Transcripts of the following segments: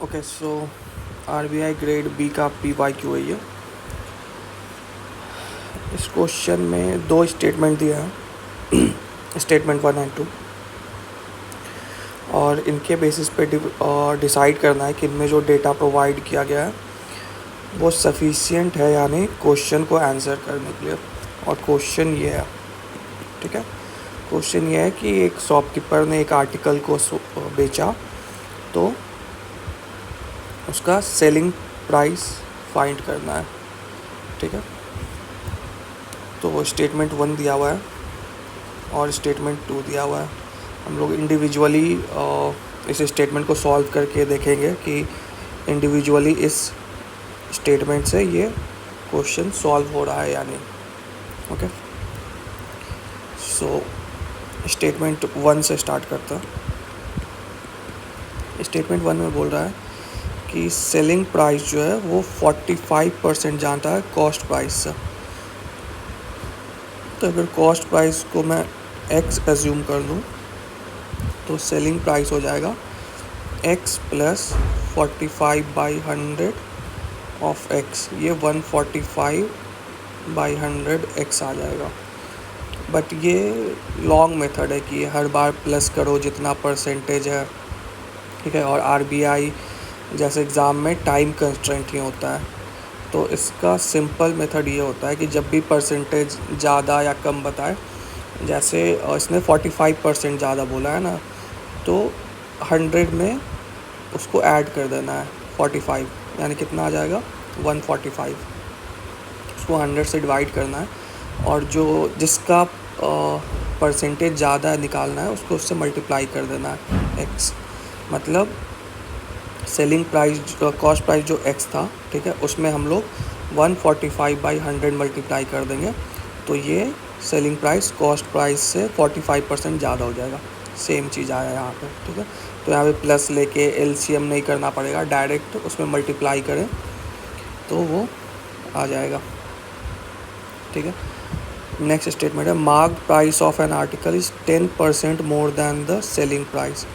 Okay so RBI grade B का PYQ है ये। इस क्वेश्चन में दो स्टेटमेंट दिया है स्टेटमेंट 1 एंड 2, और इनके बेसिस पे डिसाइड करना है कि इनमें जो डेटा प्रोवाइड किया गया है वो सफिशिएंट है यानी क्वेश्चन को आंसर करने के लिए। और क्वेश्चन ये है, ठीक है, क्वेश्चन ये है कि एक शॉपकीपर ने एक आर्टिकल को बेचा तो उसका सेलिंग प्राइस फाइंड करना है, ठीक है। तो स्टेटमेंट 1 दिया हुआ है और स्टेटमेंट 2 दिया हुआ है। हम लोग इंडिविजुअली इस स्टेटमेंट को सॉल्व करके देखेंगे कि इंडिविजुअली इस स्टेटमेंट से ये क्वेश्चन सॉल्व हो रहा है या नहीं। ओके, सो स्टेटमेंट 1 से स्टार्ट करता है। स्टेटमेंट 1 में बोल रहा है कि सेलिंग प्राइस जो है वो 45% जानता है कॉस्ट प्राइस से। तो अगर कॉस्ट प्राइस को मैं x एज्यूम कर लूँ तो सेलिंग प्राइस हो जाएगा x प्लस 45/100 ऑफ x, ये 145/100 x आ जाएगा। बट ये लॉन्ग मेथड है कि हर बार प्लस करो जितना परसेंटेज है, ठीक है। और आरबीआई जैसे एग्ज़ाम में टाइम कंस्ट्रेंट ही होता है, तो इसका सिंपल मेथड ये होता है कि जब भी परसेंटेज ज़्यादा या कम बताए, जैसे इसने 45% ज़्यादा बोला है ना, तो 100 में उसको ऐड कर देना है 45, यानी कितना आ जाएगा 145। उसको 100 से डिवाइड करना है और जो जिसका परसेंटेज ज़्यादा निकालना है उसको उससे मल्टीप्लाई कर देना है x। मतलब सेलिंग प्राइस कॉस्ट प्राइस जो x था, ठीक है, उसमें हम लोग 145/100 मल्टीप्लाई कर देंगे तो ये सेलिंग प्राइस कॉस्ट प्राइस से 45% ज़्यादा हो जाएगा। सेम चीज़ आया यहाँ पे, ठीक है। तो यहाँ पे प्लस लेके LCM नहीं करना पड़ेगा, डायरेक्ट उसमें मल्टीप्लाई करें तो वो आ जाएगा, ठीक है। नेक्स्ट स्टेटमेंट है marked price of an article is 10% more than the selling price.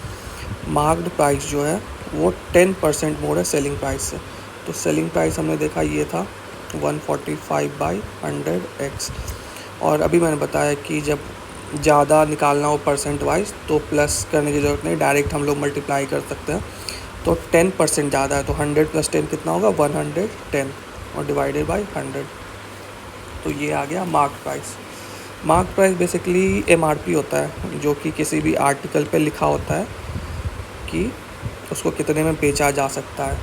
Marked price जो है वो 10% मोर है सेलिंग प्राइस से। तो सेलिंग प्राइस हमने देखा ये था 145/100 x, और अभी मैंने बताया कि जब ज़्यादा निकालना हो परसेंट वाइज तो प्लस करने की ज़रूरत नहीं, डायरेक्ट हम लोग मल्टीप्लाई कर सकते हैं। तो 10% ज़्यादा है तो 100 + 10 कितना होगा 110 और डिवाइडेड बाई 100, तो ये आ गया mark price. Mark price basically MRP होता है, जो कि किसी भी आर्टिकल पे लिखा होता है कि उसको कितने में बेचा जा सकता है।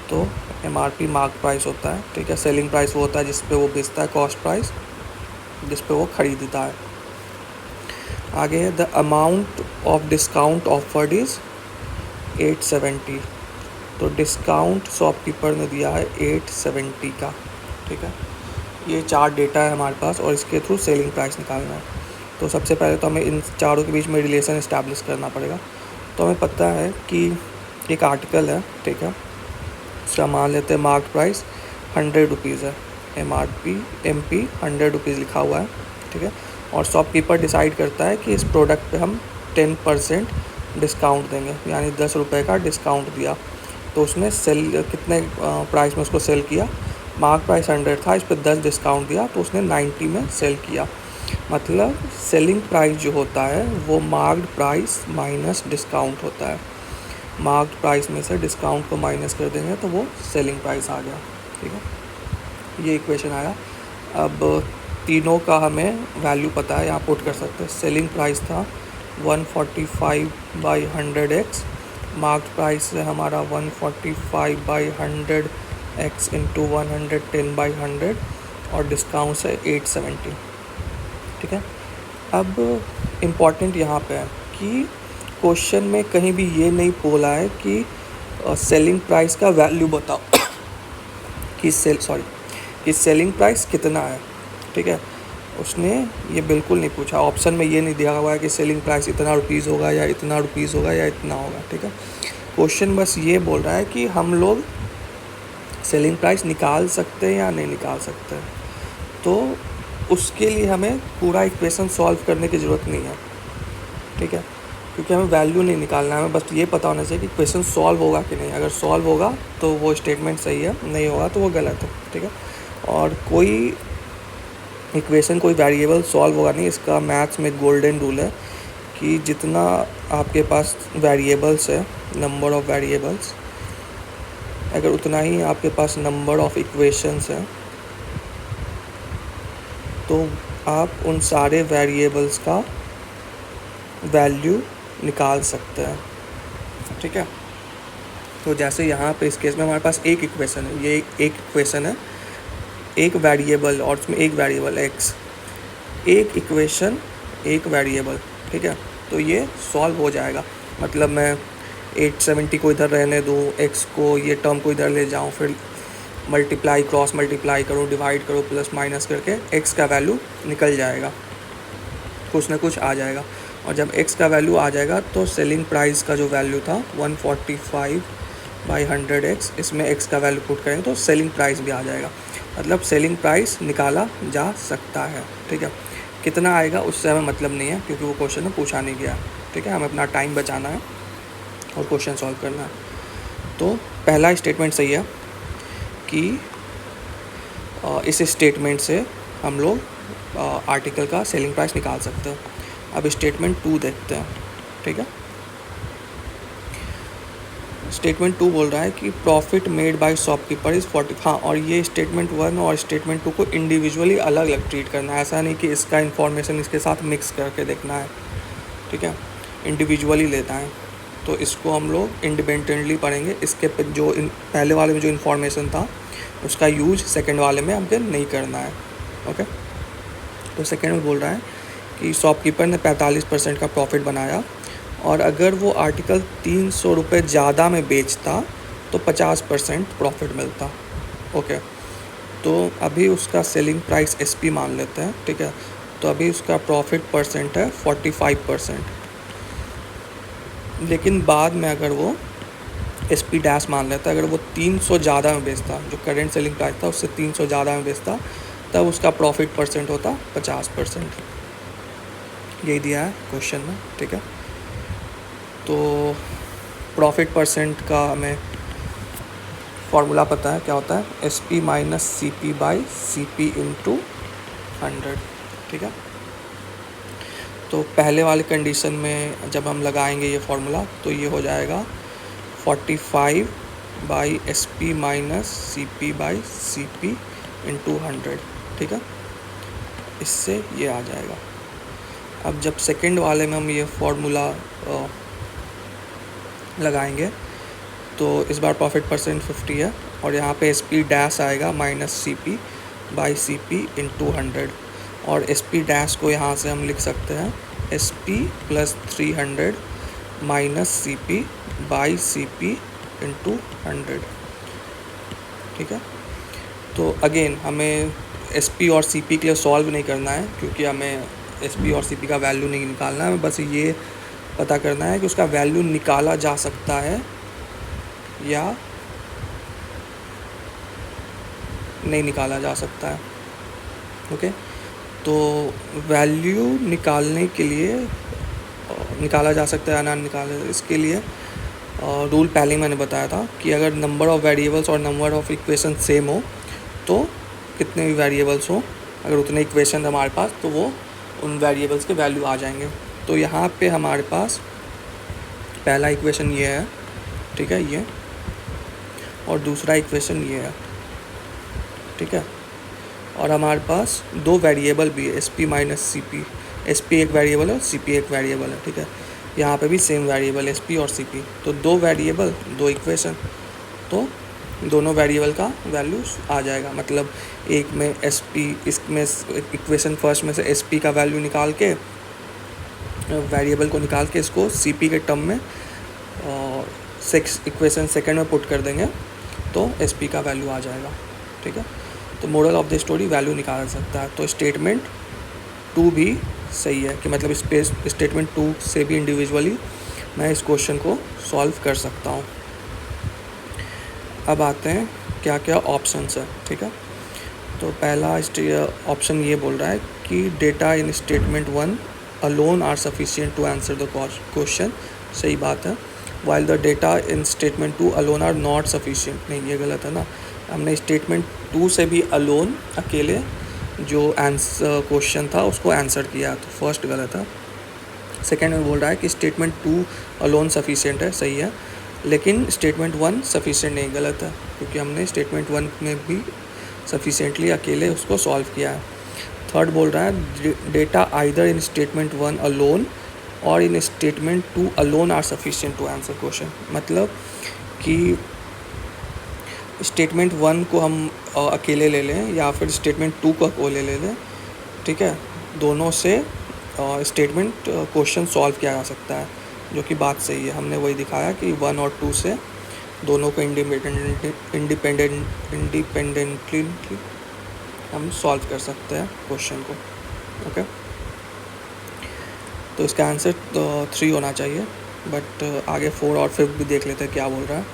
तो MRP मार्क प्राइस होता है, ठीक है। सेलिंग प्राइस वो होता है जिस पे वो बेचता है, कॉस्ट प्राइस जिस पे वो ख़रीदता है। आगे है the amount of discount offered is 870। तो डिस्काउंट शॉपकीपर ने दिया है 870 का, ठीक है। ये 4 डेटा है हमारे पास और इसके थ्रू सेलिंग प्राइस निकालना है। तो सबसे पहले तो हमें इन चारों के बीच में रिलेशन इस्टेब्लिश करना पड़ेगा। तो हमें पता है कि एक आर्टिकल है, ठीक है, उसका मान लेते हैं मार्क प्राइस 100 रुपीज़ है, MRP MP 100 रुपीज़ लिखा हुआ है, ठीक है। और शॉपकीपर डिसाइड करता है कि इस प्रोडक्ट पे हम 10% डिस्काउंट देंगे, यानी 10 रुपये का डिस्काउंट दिया। तो उसने सेल कितने प्राइस में उसको सेल किया, मार्क प्राइस 100 था, इस पर 10 डिस्काउंट दिया तो उसने 90 में सेल किया। मतलब सेलिंग प्राइस जो होता है वो मार्क्ड प्राइस माइनस डिस्काउंट होता है। मार्क्ड प्राइस में से डिस्काउंट को माइनस कर देंगे तो वो सेलिंग प्राइस आ गया, ठीक है। ये इक्वेशन आया। अब तीनों का हमें वैल्यू पता है, यहाँ पुट कर सकते हैं। सेलिंग प्राइस था 145/100 x, मार्क्ड प्राइस है हमारा 145/100 x इंटू 110/100 और डिस्काउंट से 870, ठीक है। अब इम्पॉर्टेंट यहाँ पे है कि क्वेश्चन में कहीं भी ये नहीं बोला है कि सेलिंग प्राइस का वैल्यू बताओ कि सेलिंग प्राइस कितना है, ठीक है। उसने ये बिल्कुल नहीं पूछा, ऑप्शन में ये नहीं दिया हुआ है कि सेलिंग प्राइस इतना रुपीज़ होगा या इतना रुपीज़ होगा या इतना होगा, ठीक है। क्वेश्चन बस ये बोल रहा है कि हम लोग सेलिंग प्राइस निकाल सकते हैं या नहीं निकाल सकते। तो उसके लिए हमें पूरा इक्वेशन सॉल्व करने की ज़रूरत नहीं है, ठीक है। क्योंकि हमें वैल्यू नहीं निकालना है, हमें बस ये पता होना चाहिए कि क्वेश्चन सॉल्व होगा कि नहीं। अगर सॉल्व होगा तो वो स्टेटमेंट सही है, नहीं होगा तो वो गलत है, ठीक है। और कोई इक्वेशन, कोई वेरिएबल सॉल्व होगा नहीं, इसका मैथ्स में गोल्डन रूल है कि जितना आपके पास वेरिएबल्स है, नंबर ऑफ़ वेरिएबल्स, अगर उतना ही आपके पास नंबर ऑफ़ इक्वेशंस है, तो आप उन सारे वेरिएबल्स का वैल्यू निकाल सकते हैं, ठीक है। तो जैसे यहाँ पे इस केस में हमारे पास एक इक्वेशन है, ये एक इक्वेशन है, एक वेरिएबल और उसमें एक वेरिएबल एक्स, एक इक्वेशन एक वेरिएबल, ठीक है। तो ये सॉल्व हो जाएगा। मतलब मैं 870 को इधर रहने दूँ, एक्स को, ये टर्म को इधर ले जाऊँ, फिर मल्टीप्लाई, क्रॉस मल्टीप्लाई करूँ, डिवाइड करूँ, प्लस माइनस करके एक्स का वैल्यू निकल जाएगा, कुछ ना कुछ आ जाएगा। और जब एक्स का वैल्यू आ जाएगा तो सेलिंग प्राइस का जो वैल्यू था 145/100x, इसमें एक्स का वैल्यू पुट करेंगे तो सेलिंग प्राइस भी आ जाएगा। मतलब सेलिंग प्राइस निकाला जा सकता है, ठीक है। कितना आएगा उससे हमें मतलब नहीं है, क्योंकि वो क्वेश्चन में पूछा नहीं गया, ठीक है। हमें अपना टाइम बचाना है और क्वेश्चन सॉल्व करना है। तो पहला स्टेटमेंट सही है कि इस स्टेटमेंट से हम लोग आर्टिकल का सेलिंग प्राइस निकाल सकते हैं। अब स्टेटमेंट 2 देखते हैं, ठीक है। स्टेटमेंट 2 बोल रहा है कि profit made by shopkeeper is 40। हाँ, और ये स्टेटमेंट 1 और स्टेटमेंट 2 को इंडिविजुअली अलग अलग ट्रीट करना है। ऐसा नहीं कि इसका इन्फॉर्मेशन इसके साथ मिक्स करके देखना है, ठीक है। इंडिविजुअली लेना है, तो इसको हम लोग इंडिपेंडेंटली पढ़ेंगे। इसके जो पहले वाले में जो इन्फॉर्मेशन था उसका यूज सेकेंड वाले में हमको नहीं करना है, ओके। तो सेकेंड में बोल रहा है कि शॉपकीपर ने 45% का प्रॉफिट बनाया, और अगर वो आर्टिकल 300 रुपये ज़्यादा में बेचता तो 50% प्रॉफिट मिलता, ओके। तो अभी उसका सेलिंग प्राइस SP मान लेते हैं, ठीक है। तो अभी उसका प्रॉफिट परसेंट है 45%, लेकिन बाद में अगर वो SP डैश मान लेता, अगर वो 300 ज़्यादा में बेचता, जो करेंट सेलिंग प्राइस था उससे 300 ज़्यादा में बेचता, तब उसका प्रॉफिट परसेंट होता 50%। यही दिया है क्वेश्चन में, ठीक है। तो प्रॉफिट परसेंट का हमें फॉर्मूला पता है, क्या होता है, SP माइनस CP/CP इंटू 100, ठीक है। तो पहले वाले कंडीशन में जब हम लगाएंगे ये फार्मूला तो ये हो जाएगा 45/SP माइनस CP/CP इंटू 100, ठीक है। इससे ये आ जाएगा। अब जब सेकंड वाले में हम ये फार्मूला लगाएंगे तो इस बार प्रॉफिट परसेंट 50 है, और यहाँ पे SP डैश आएगा माइनस CP/CP इंटू 100, और SP डैश को यहाँ से हम लिख सकते हैं SP + 300 माइनस CP/CP इंटू 100, ठीक है। तो अगेन हमें SP और CP के लिए सॉल्व नहीं करना है, क्योंकि हमें SP और CP का वैल्यू नहीं निकालना है, हमें बस ये पता करना है कि उसका वैल्यू निकाला जा सकता है या नहीं निकाला जा सकता है, ओके। तो वैल्यू निकालने के लिए निकाला जा सकता है या ना निकाला, इसके लिए रूल पहले ही मैंने बताया था कि अगर नंबर ऑफ़ वेरिएबल्स और नंबर ऑफ़ इक्वेशन सेम हो तो कितने भी वेरिएबल्स हो, अगर उतने इक्वेशन हमारे पास, तो वो उन वेरिएबल्स के वैल्यू आ जाएंगे। तो यहाँ पे हमारे पास पहला इक्वेशन ये है, ठीक है, ये, और दूसरा इक्वेशन ये है, ठीक है। और हमारे पास दो वेरिएबल भी है, SP माइनस CP। SP एक वेरिएबल है, CP एक वेरिएबल है, ठीक है। यहाँ पे भी सेम वेरिएबल SP और CP, तो दो वेरिएबल दो इक्वेशन, तो दोनों वेरिएबल का वैल्यू आ जाएगा। मतलब एक में SP, इसमें इक्वेशन फर्स्ट में से SP का वैल्यू निकाल के, वेरिएबल को निकाल के इसको CP के टर्म में इक्वेशन सेकंड में पुट कर देंगे तो SP का वैल्यू आ जाएगा, ठीक है। तो moral of the story, value निकाल सकता है। तो स्टेटमेंट 2 भी सही है कि मतलब स्टेटमेंट 2 से भी इंडिविजुअली मैं इस क्वेश्चन को सॉल्व कर सकता हूँ। अब आते हैं क्या क्या ऑप्शंस है, ठीक है। तो पहला ऑप्शन ये बोल रहा है कि data in statement 1 alone are sufficient to answer the question, सही बात है. while the data in statement 2 alone are not sufficient, नहीं ये गलत है ना. हमने स्टेटमेंट 2 से भी alone अकेले जो आंसर क्वेश्चन था उसको आंसर किया, तो फर्स्ट गलत है. सेकेंड में बोल रहा है कि स्टेटमेंट 2 अलोन सफिशिएंट है, सही है, लेकिन स्टेटमेंट 1 सफिशिएंट नहीं, गलत है, क्योंकि हमने स्टेटमेंट 1 में भी सफिशिएंटली अकेले उसको सॉल्व किया है. थर्ड बोल रहा है data either in statement 1 alone or in statement 2 alone are sufficient to answer question. मतलब कि स्टेटमेंट 1 को हम अकेले ले लें या फिर स्टेटमेंट 2 को अकेले ले लें, ठीक है, दोनों से स्टेटमेंट क्वेश्चन सॉल्व किया जा सकता है, जो कि बात सही है. हमने वही दिखाया कि 1 और 2 से दोनों को इंडिपेंडेंटली हम सॉल्व कर सकते हैं क्वेश्चन को. ओके, तो इसका आंसर 3 होना चाहिए, बट आगे 4 और 5 भी देख लेते हैं क्या बोल रहा है.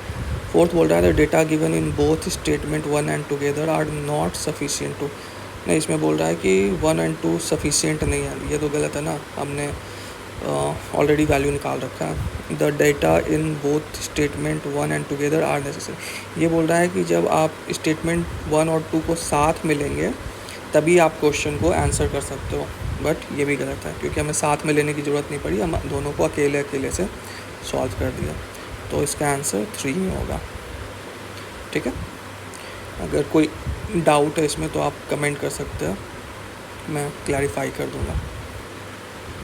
फोर्थ बोल रहा है the data given in both statement 1 and together are not sufficient to. नहीं, इसमें बोल रहा है कि 1 एंड 2 सफिशिएंट नहीं है, ये तो गलत है ना, हमने ऑलरेडी वैल्यू निकाल रखा है. The data in both statement 1 and together are necessary. ये बोल रहा है कि जब आप स्टेटमेंट 1 और 2 को साथ में लेंगे तभी आप क्वेश्चन को आंसर कर सकते हो, बट ये भी गलत है, क्योंकि हमें साथ में लेने की ज़रूरत नहीं पड़ी, हम दोनों को अकेले अकेले से सॉल्व कर दिया. तो इसका आंसर 3 में होगा. ठीक है, अगर कोई डाउट है इसमें तो आप कमेंट कर सकते हो, मैं क्लैरिफाई कर दूँगा.